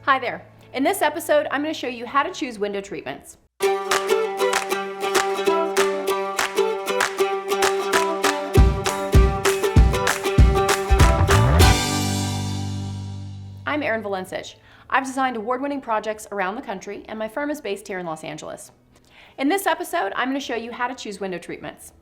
Hi there. In this episode, I'm going to show you how to choose window treatments. I'm Erinn Valencich. I've designed award-winning projects around the country, and my firm is based here in Los Angeles. In this episode, I'm going to show you how to choose window treatments.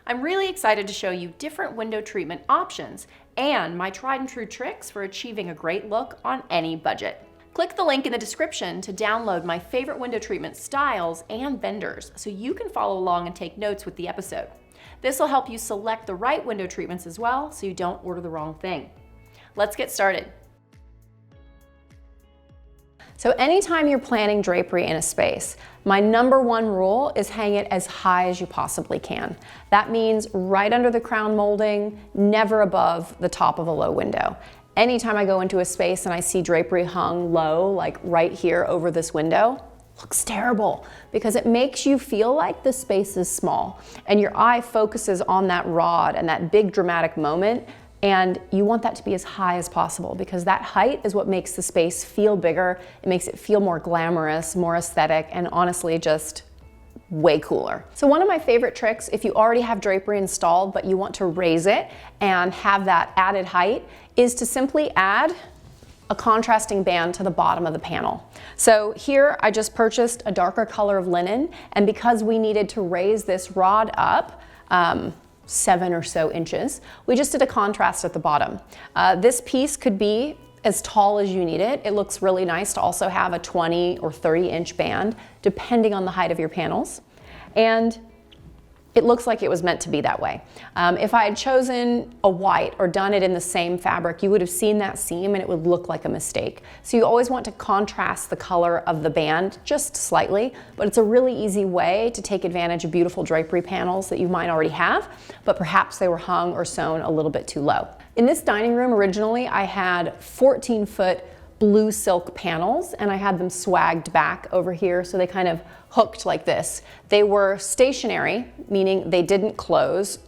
I'm really excited to show you different window treatment options and my tried and true tricks for achieving a great look on any budget. Click the link in the description to download my favorite window treatment styles and vendors so you can follow along and take notes with the episode. This will help you select the right window treatments as well so you don't order the wrong thing. Let's get started. So anytime you're planning drapery in a space, my number one rule is hang it as high as you possibly can. That means right under the crown molding, never above the top of a low window. Anytime I go into a space and I see drapery hung low, like right here over this window, looks terrible because it makes you feel like the space is small and your eye focuses on that rod and that big dramatic moment. And you want that to be as high as possible because that height is what makes the space feel bigger. It makes it feel more glamorous, more aesthetic, and honestly just way cooler. So one of my favorite tricks, if you already have drapery installed but you want to raise it and have that added height, is to simply add a contrasting band to the bottom of the panel. So here I just purchased a darker color of linen, and because we needed to raise this rod up 7 or so inches, we just did a contrast at the bottom. This piece could be as tall as you need it. It looks really nice to also have a 20 or 30 inch band, depending on the height of your panels. And it looks like it was meant to be that way. If I had chosen a white or done it in the same fabric, you would have seen that seam and it would look like a mistake. So you always want to contrast the color of the band just slightly, but it's a really easy way to take advantage of beautiful drapery panels that you might already have, but perhaps they were hung or sewn a little bit too low. In this dining room, originally I had 14-foot blue silk panels and I had them swagged back over here so they kind of hooked like this. They were stationary, meaning they didn't close.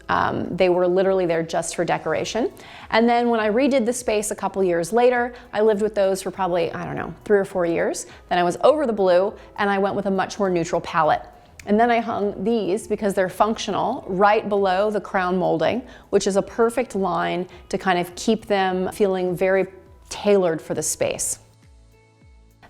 They were literally there just for decoration. And then when I redid the space a couple years later, I lived with those for probably, I don't know, 3 or 4 years. Then I was over the blue and I went with a much more neutral palette. And then I hung these because they're functional right below the crown molding, which is a perfect line to kind of keep them feeling very tailored for the space.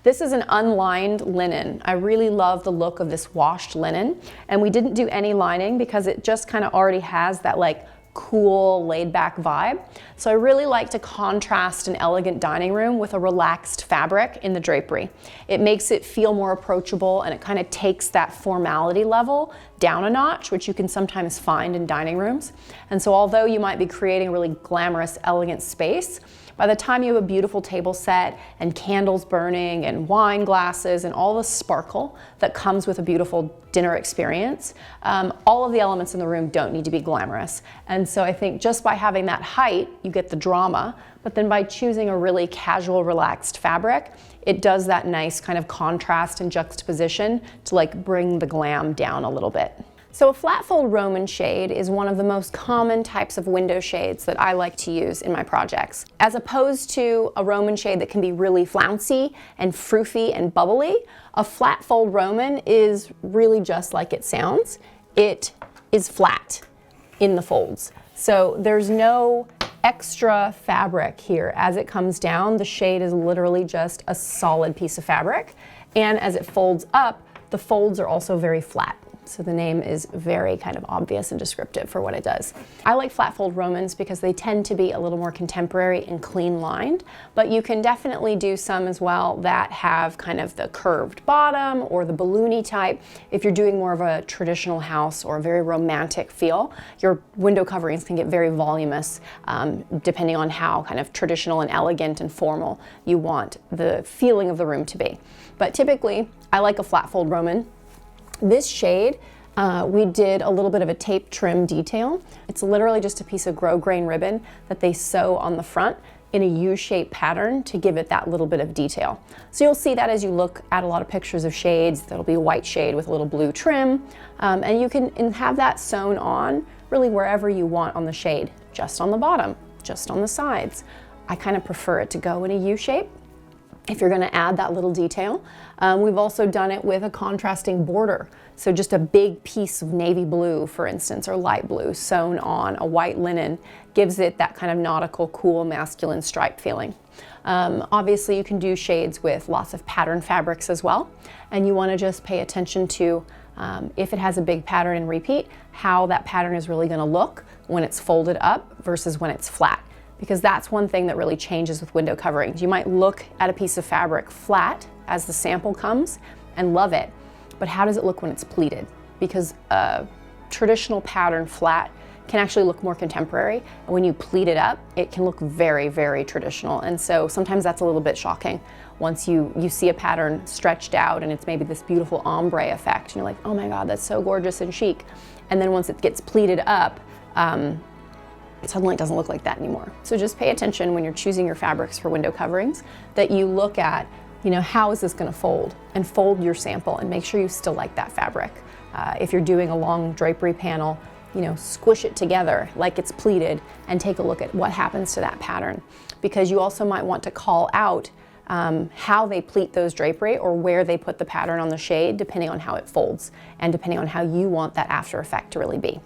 This is an unlined linen. I really love the look of this washed linen, and we didn't do any lining because it just kind of already has that like cool laid back vibe. So I really like to contrast an elegant dining room with a relaxed fabric in the drapery. It makes it feel more approachable and it kind of takes that formality level down a notch, which you can sometimes find in dining rooms. And so although you might be creating a really glamorous, elegant space, by the time you have a beautiful table set and candles burning and wine glasses and all the sparkle that comes with a beautiful dinner experience, all of the elements in the room don't need to be glamorous. And so I think just by having that height, you get the drama, but then by choosing a really casual, relaxed fabric, it does that nice kind of contrast and juxtaposition to like bring the glam down a little bit. So a flat fold Roman shade is one of the most common types of window shades that I like to use in my projects. As opposed to a Roman shade that can be really flouncy and froofy and bubbly, a flat fold Roman is really just like it sounds. It is flat in the folds. So there's no extra fabric here. As it comes down, the shade is literally just a solid piece of fabric. And as it folds up, the folds are also very flat. So the name is very kind of obvious and descriptive for what it does. I like flat fold Romans because they tend to be a little more contemporary and clean lined, but you can definitely do some as well that have kind of the curved bottom or the balloony type. If you're doing more of a traditional house or a very romantic feel, your window coverings can get very voluminous depending on how kind of traditional and elegant and formal you want the feeling of the room to be. But typically, I like a flat fold Roman. This shade, we did a little bit of a tape trim detail. It's literally just a piece of grosgrain ribbon that they sew on the front in a U-shaped pattern to give it that little bit of detail. So you'll see that as you look at a lot of pictures of shades. That'll be a white shade with a little blue trim, and you can have that sewn on really wherever you want on the shade, just on the bottom, just on the sides. I kind of prefer it to go in a U shape. if you're going to add that little detail. We've also done it with a contrasting border. So just a big piece of navy blue, for instance, or light blue sewn on a white linen gives it that kind of nautical, cool, masculine stripe feeling. Obviously, you can do shades with lots of pattern fabrics as well. And you want to just pay attention to, if it has a big pattern and repeat, how that pattern is really going to look when it's folded up versus when it's flat. Because that's one thing that really changes with window coverings. You might look at a piece of fabric flat as the sample comes and love it, but how does it look when it's pleated? Because a traditional pattern flat can actually look more contemporary, and when you pleat it up, it can look very, very traditional. And so sometimes that's a little bit shocking. Once you see a pattern stretched out and it's maybe this beautiful ombre effect, and you're like, oh my God, that's so gorgeous and chic. And then once it gets pleated up, suddenly it doesn't look like that anymore. So just pay attention when you're choosing your fabrics for window coverings that you look at, how is this going to fold, and fold your sample and make sure you still like that fabric. If you're doing a long drapery panel, squish it together like it's pleated and take a look at what happens to that pattern, because you also might want to call out how they pleat those drapery or where they put the pattern on the shade, depending on how it folds and depending on how you want that after effect to really be.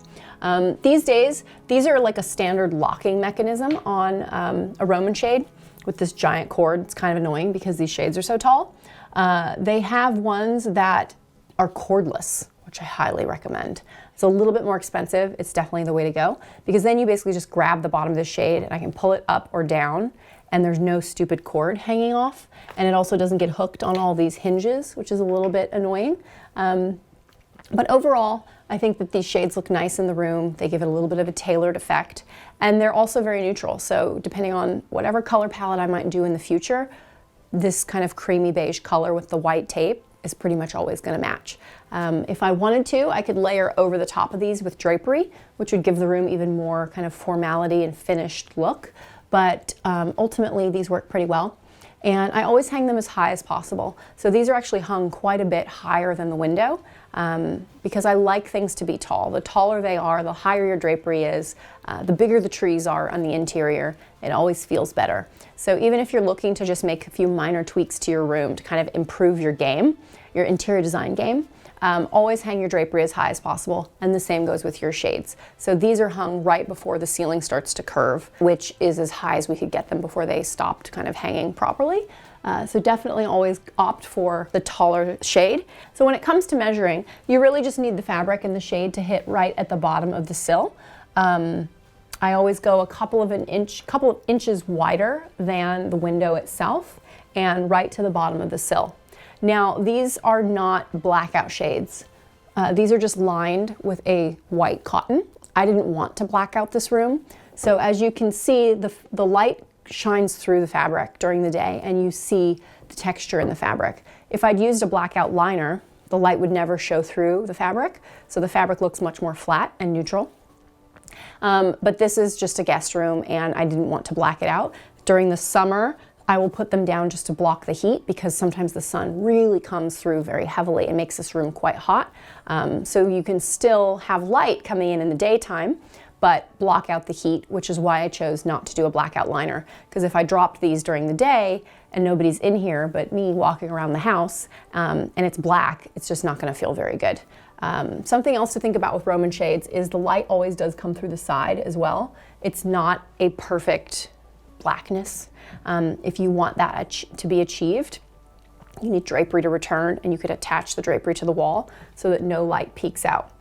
These days, these are like a standard locking mechanism on a Roman shade with this giant cord. It's kind of annoying because these shades are so tall. They have ones that are cordless, which I highly recommend. It's a little bit more expensive. It's definitely the way to go, because then you basically just grab the bottom of the shade and I can pull it up or down and there's no stupid cord hanging off. And it also doesn't get hooked on all these hinges, which is a little bit annoying. But overall, I think that these shades look nice in the room. They give it a little bit of a tailored effect, and they're also very neutral. So depending on whatever color palette I might do in the future, this kind of creamy beige color with the white tape is pretty much always going to match. If I wanted to, I could layer over the top of these with drapery, which would give the room even more kind of formality and finished look. But ultimately, these work pretty well. And I always hang them as high as possible. So these are actually hung quite a bit higher than the window because I like things to be tall. The taller they are, the higher your drapery is, the bigger the trees are on the interior. It always feels better. So even if you're looking to just make a few minor tweaks to your room to kind of improve your game, your interior design game, always hang your drapery as high as possible, and the same goes with your shades. So these are hung right before the ceiling starts to curve, which is as high as we could get them before they stopped kind of hanging properly. So definitely always opt for the taller shade. So when it comes to measuring, you really just need the fabric and the shade to hit right at the bottom of the sill. I always go a couple of inches wider than the window itself and right to the bottom of the sill. Now, these are not blackout shades. These are just lined with a white cotton. I didn't want to black out this room. So as you can see, the light shines through the fabric during the day and you see the texture in the fabric. If I'd used a blackout liner, the light would never show through the fabric. So the fabric looks much more flat and neutral. But this is just a guest room and I didn't want to black it out. During the summer, I will put them down just to block the heat because sometimes the sun really comes through very heavily and makes this room quite hot. So you can still have light coming in the daytime, but block out the heat, which is why I chose not to do a blackout liner. Because if I dropped these during the day and nobody's in here but me walking around the house and it's black, it's just not going to feel very good. Something else to think about with Roman shades is the light always does come through the side as well. It's not a perfect blackness. If you want that to be achieved, you need drapery to return, and you could attach the drapery to the wall so that no light peeks out.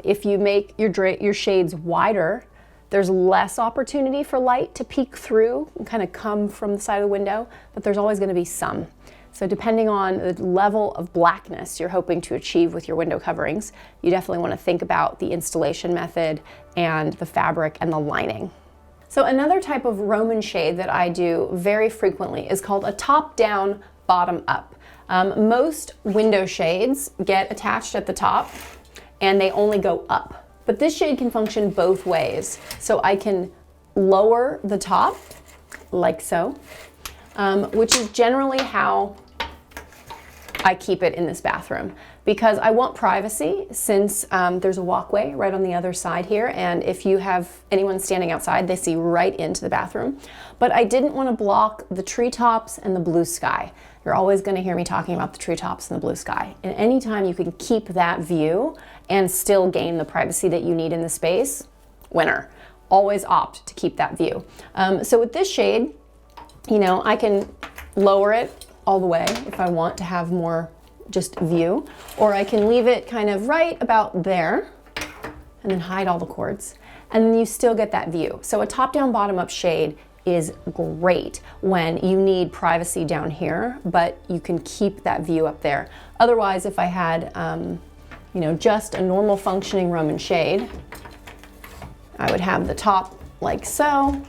If you make your shades wider, there's less opportunity for light to peek through and kind of come from the side of the window, but there's always going to be some. So depending on the level of blackness you're hoping to achieve with your window coverings, you definitely want to think about the installation method and the fabric and the lining. So another type of Roman shade that I do very frequently is called a top-down, bottom-up. Most window shades get attached at the top and they only go up. But this shade can function both ways. So I can lower the top, like so, which is generally how I keep it in this bathroom because I want privacy since there's a walkway right on the other side here, and if you have anyone standing outside, they see right into the bathroom. But I didn't want to block the treetops and the blue sky. You're always going to hear me talking about the treetops and the blue sky. And anytime you can keep that view and still gain the privacy that you need in the space, winner. Always opt to keep that view. So with this shade, you know, I can lower it all the way if I want to have more just view, or I can leave it kind of right about there and then hide all the cords. And then you still get that view. So a top-down, bottom-up shade is great when you need privacy down here, but you can keep that view up there. Otherwise, if I had, you know, just a normal functioning Roman shade, I would have the top like so,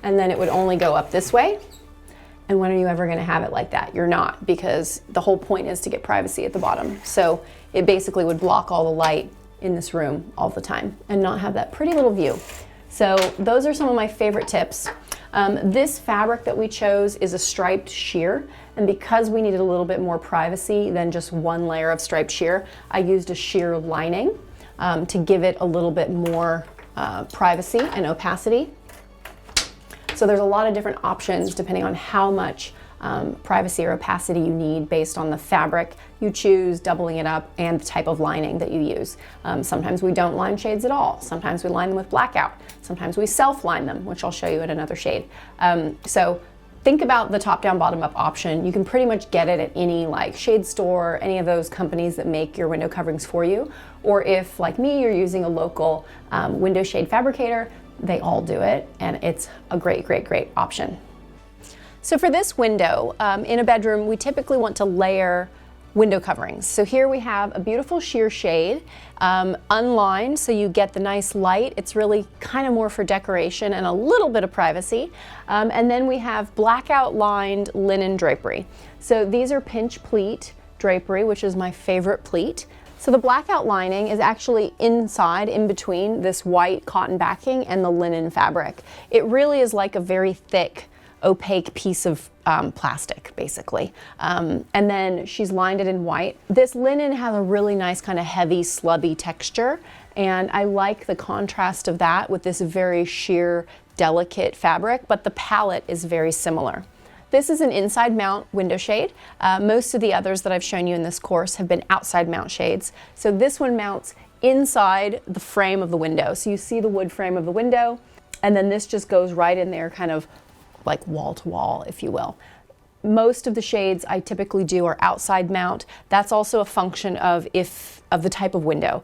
and then it would only go up this way. And when are you ever gonna have it like that? You're not, because the whole point is to get privacy at the bottom. So it basically would block all the light in this room all the time and not have that pretty little view. So those are some of my favorite tips. This fabric that we chose is a striped sheer, and because we needed a little bit more privacy than just one layer of striped sheer, I used a sheer lining to give it a little bit more privacy and opacity. So there's a lot of different options depending on how much privacy or opacity you need based on the fabric you choose, doubling it up, and the type of lining that you use. Sometimes we don't line shades at all. Sometimes we line them with blackout. Sometimes we self-line them, which I'll show you in another shade. So think about the top-down, bottom-up option. You can pretty much get it at any like shade store, any of those companies that make your window coverings for you. Or if, like me, you're using a local window shade fabricator, they all do it, and it's a great, great, great option. So for this window, in a bedroom, we typically want to layer window coverings. So here we have a beautiful sheer shade, unlined, so you get the nice light. It's really kind of more for decoration and a little bit of privacy. And then we have blackout lined linen drapery. So these are pinch pleat drapery, which is my favorite pleat. So the blackout lining is actually inside, in between this white cotton backing and the linen fabric. It really is like a very thick, opaque piece of plastic, basically. And then she's lined it in white. This linen has a really nice kind of heavy, slubby texture, and I like the contrast of that with this very sheer, delicate fabric, but the palette is very similar. This is an inside mount window shade. Most of the others that I've shown you in this course have been outside mount shades. So this one mounts inside the frame of the window. So you see the wood frame of the window, and then this just goes right in there, kind of like wall to wall, if you will. Most of the shades I typically do are outside mount. That's also a function of the type of window.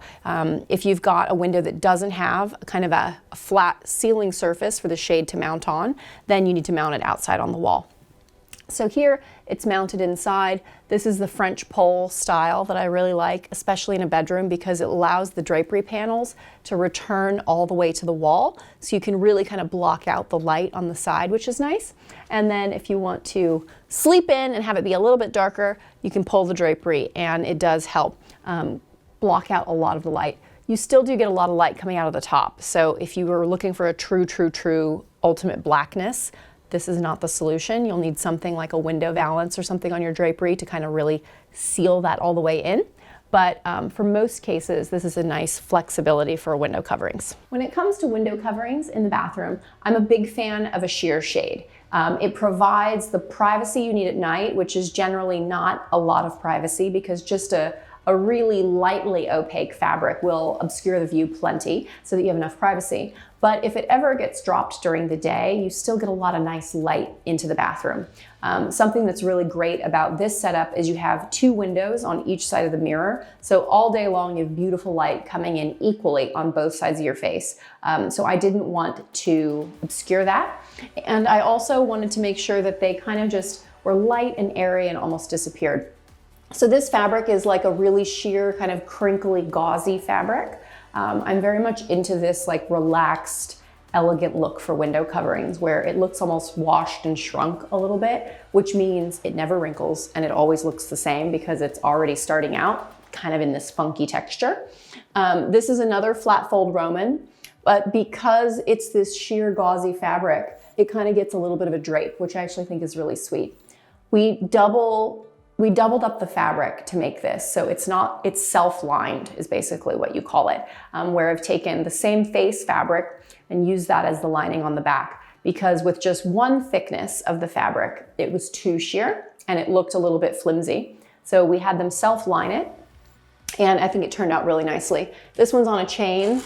If you've got a window that doesn't have kind of a flat ceiling surface for the shade to mount on, then you need to mount it outside on the wall. So here it's mounted inside. This is the French pole style that I really like, especially in a bedroom, because it allows the drapery panels to return all the way to the wall. So you can really kind of block out the light on the side, which is nice. And then if you want to sleep in and have it be a little bit darker, you can pull the drapery, and it does help block out a lot of the light. You still do get a lot of light coming out of the top. So if you were looking for a true ultimate blackness, this is not the solution. You'll need something like a window valance or something on your drapery to kind of really seal that all the way in. But for most cases, this is a nice flexibility for window coverings. When it comes to window coverings in the bathroom, I'm a big fan of a sheer shade. It provides the privacy you need at night, which is generally not a lot of privacy, because just a really lightly opaque fabric will obscure the view plenty so that you have enough privacy. But if it ever gets dropped during the day, you still get a lot of nice light into the bathroom. Something that's really great about this setup is you have 2 windows on each side of the mirror. So all day long, you have beautiful light coming in equally on both sides of your face. So I didn't want to obscure that. And I also wanted to make sure that they kind of just were light and airy and almost disappeared. So this fabric is like a really sheer, kind of crinkly, gauzy fabric. I'm very much into this like relaxed, elegant look for window coverings, where it looks almost washed and shrunk a little bit, which means it never wrinkles and it always looks the same because it's already starting out kind of in this funky texture. This is another flat fold Roman, but because it's this sheer gauzy fabric, it kind of gets a little bit of a drape, which I actually think is really sweet. We double We doubled up the fabric to make this, so it's self-lined is basically what you call it, where I've taken the same face fabric and used that as the lining on the back, because with just one thickness of the fabric, it was too sheer and it looked a little bit flimsy. So we had them self-line it, and I think it turned out really nicely. This one's on a chain.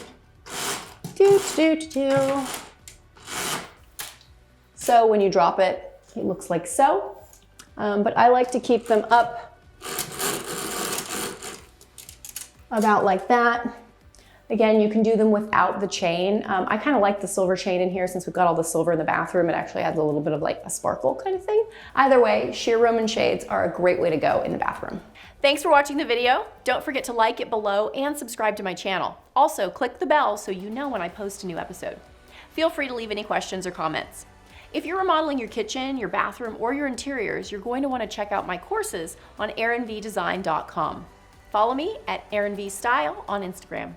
So when you drop it, it looks like so. But I like to keep them up about like that. Again, you can do them without the chain. I kind of like the silver chain in here since we've got all the silver in the bathroom. It actually adds a little bit of like a sparkle kind of thing. Either way, sheer Roman shades are a great way to go in the bathroom. Thanks for watching the video. Don't forget to like it below and subscribe to my channel. Also, click the bell so you know when I post a new episode. Feel free to leave any questions or comments. If you're remodeling your kitchen, your bathroom, or your interiors, you're going to want to check out my courses on erinnvdesign.com. Follow me at erinnvstyle on Instagram.